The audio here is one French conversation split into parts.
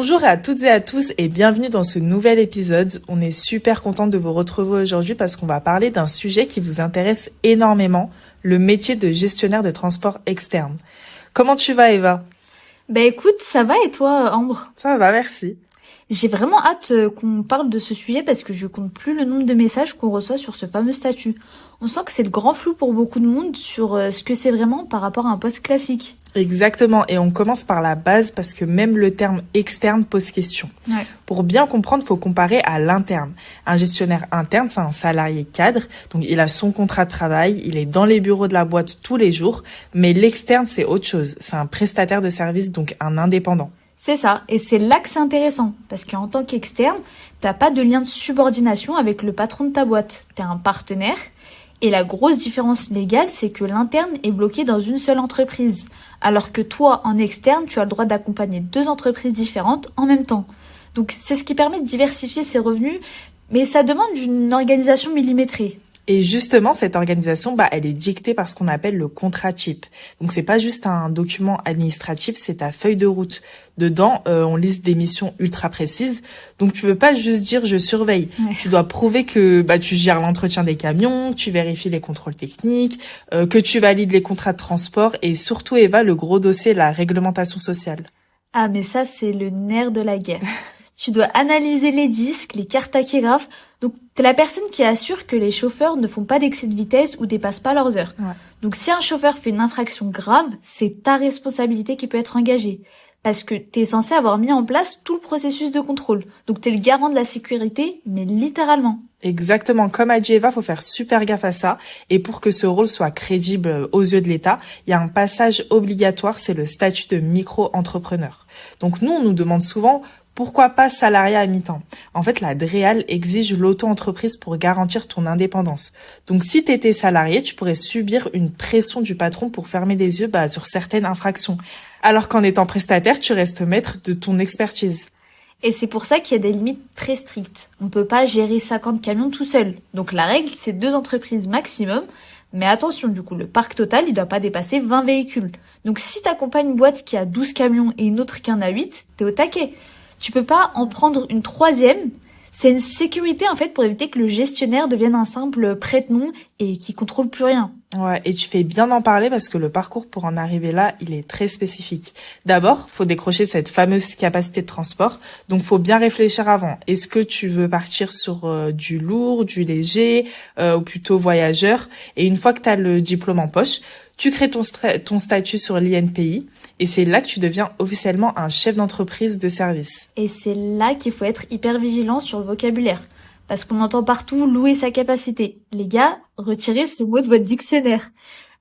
Bonjour à toutes et à tous et bienvenue dans ce nouvel épisode. On est super content de vous retrouver aujourd'hui parce qu'on va parler d'un sujet qui vous intéresse énormément, le métier de gestionnaire de transport externe. Comment tu vas, Eva? Écoute, ça va et toi, Ambre? Ça va, merci. J'ai vraiment hâte qu'on parle de ce sujet parce que je compte plus le nombre de messages qu'on reçoit sur ce fameux statut. On sent que c'est le grand flou pour beaucoup de monde sur ce que c'est vraiment par rapport à un poste classique. Exactement, et on commence par la base parce que même le terme externe pose question. Ouais. Pour bien comprendre, il faut comparer à l'interne. Un gestionnaire interne, c'est un salarié cadre, donc il a son contrat de travail, il est dans les bureaux de la boîte tous les jours, mais l'externe, c'est autre chose. C'est un prestataire de service, donc un indépendant. C'est ça, et c'est là que c'est intéressant, parce qu'en tant qu'externe, t'as pas de lien de subordination avec le patron de ta boîte. T'es un partenaire, et la grosse différence légale, c'est que l'interne est bloqué dans une seule entreprise, alors que toi, en externe, tu as le droit d'accompagner 2 entreprises différentes en même temps. Donc c'est ce qui permet de diversifier ses revenus, mais ça demande une organisation millimétrée. Et justement, cette organisation, elle est dictée par ce qu'on appelle le contrat type. Donc, c'est pas juste un document administratif, c'est ta feuille de route. Dedans, on liste des missions ultra précises. Donc, tu peux pas juste dire je surveille. Ouais. Tu dois prouver que tu gères l'entretien des camions, que tu vérifies les contrôles techniques, que tu valides les contrats de transport et surtout, Eva, le gros dossier, la réglementation sociale. Ah, mais ça, c'est le nerf de la guerre. Tu dois analyser les disques, les cartes tachygraphes. Donc, t'es la personne qui assure que les chauffeurs ne font pas d'excès de vitesse ou dépassent pas leurs heures. Ouais. Donc, si un chauffeur fait une infraction grave, c'est ta responsabilité qui peut être engagée. Parce que t'es censé avoir mis en place tout le processus de contrôle. Donc, t'es le garant de la sécurité, mais littéralement. Exactement, comme a dit Eva, faut faire super gaffe à ça. Et pour que ce rôle soit crédible aux yeux de l'État, il y a un passage obligatoire, c'est le statut de micro-entrepreneur. Donc nous, on nous demande souvent pourquoi pas salariat à mi-temps. En fait, la DREAL exige l'auto-entreprise pour garantir ton indépendance. Donc si tu étais salarié, tu pourrais subir une pression du patron pour fermer les yeux sur certaines infractions. Alors qu'en étant prestataire, tu restes maître de ton expertise. Et c'est pour ça qu'il y a des limites très strictes. On peut pas gérer 50 camions tout seul. Donc la règle, c'est 2 entreprises maximum. Mais attention, du coup, le parc total, il doit pas dépasser 20 véhicules. Donc si t'accompagnes une boîte qui a 12 camions et une autre qui en a 8, t'es au taquet. Tu peux pas en prendre une 3e. C'est une sécurité, en fait, pour éviter que le gestionnaire devienne un simple prête-nom et qui contrôle plus rien. Ouais, et tu fais bien d'en parler parce que le parcours pour en arriver là, il est très spécifique. D'abord, faut décrocher cette fameuse capacité de transport. Donc, faut bien réfléchir avant. Est-ce que tu veux partir sur du lourd, du léger, ou plutôt voyageur? Et une fois que tu as le diplôme en poche, tu crées ton statut sur l'INPI et c'est là que tu deviens officiellement un chef d'entreprise de service. Et c'est là qu'il faut être hyper vigilant sur le vocabulaire. Parce qu'on entend partout louer sa capacité. Les gars, retirez ce mot de votre dictionnaire.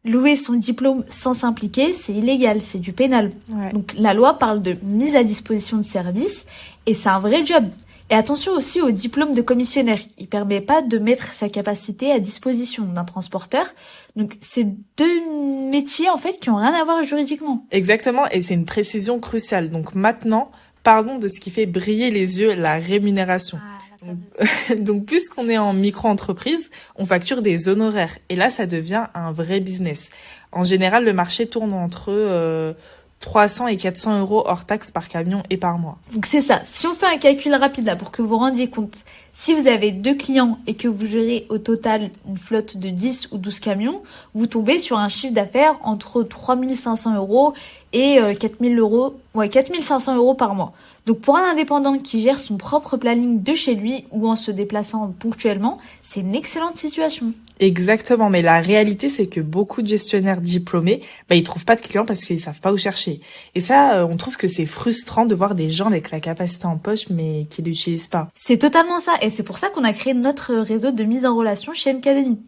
Louer son diplôme sans s'impliquer, c'est illégal, c'est du pénal. Ouais. Donc la loi parle de mise à disposition de services et c'est un vrai job. Et attention aussi au diplôme de commissionnaire. Il permet pas de mettre sa capacité à disposition d'un transporteur. Donc c'est 2 métiers en fait qui ont rien à voir juridiquement. Exactement, et c'est une précision cruciale. Donc maintenant, parlons de ce qui fait briller les yeux, la rémunération. Donc, puisqu'on est en micro-entreprise, on facture des honoraires. Et là, ça devient un vrai business. En général, le marché tourne entre 300 et 400 euros hors taxe par camion et par mois. Donc c'est ça. Si on fait un calcul rapide là pour que vous vous rendiez compte, si vous avez 2 clients et que vous gérez au total une flotte de 10 ou 12 camions, vous tombez sur un chiffre d'affaires entre 3500 euros et 4000 euros, 4500 euros par mois. Donc pour un indépendant qui gère son propre planning de chez lui ou en se déplaçant ponctuellement, c'est une excellente situation. Exactement, mais la réalité, c'est que beaucoup de gestionnaires diplômés, ils trouvent pas de clients parce qu'ils savent pas où chercher. Et ça, on trouve que c'est frustrant de voir des gens avec la capacité en poche, mais qui l'utilisent pas. C'est totalement ça, et c'est pour ça qu'on a créé notre réseau de mise en relation chez MKDemi.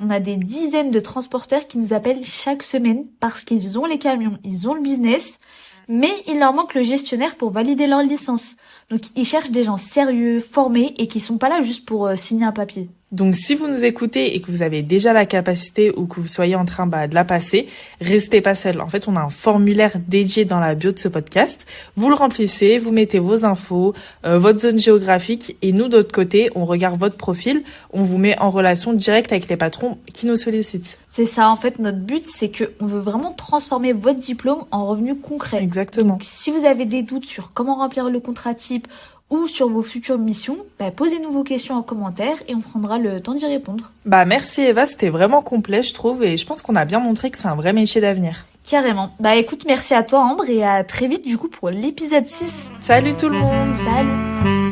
On a des dizaines de transporteurs qui nous appellent chaque semaine parce qu'ils ont les camions, ils ont le business, mais il leur manque le gestionnaire pour valider leur licence. Donc ils cherchent des gens sérieux, formés et qui sont pas là juste pour signer un papier. Donc si vous nous écoutez et que vous avez déjà la capacité ou que vous soyez en train de la passer, restez pas seul. En fait, on a un formulaire dédié dans la bio de ce podcast. Vous le remplissez, vous mettez vos infos, votre zone géographique et nous, d'autre côté, on regarde votre profil, on vous met en relation directe avec les patrons qui nous sollicitent. C'est ça, en fait, notre but, c'est qu'on veut vraiment transformer votre diplôme en revenu concret. Exactement. Donc, si vous avez des doutes sur comment remplir le contrat type ou sur vos futures missions, posez-nous vos questions en commentaire et on prendra le temps d'y répondre. Merci Eva, c'était vraiment complet, je trouve, et je pense qu'on a bien montré que c'est un vrai métier d'avenir. Carrément. Écoute, merci à toi Ambre et à très vite du coup pour l'épisode 6. Salut tout le monde. Salut.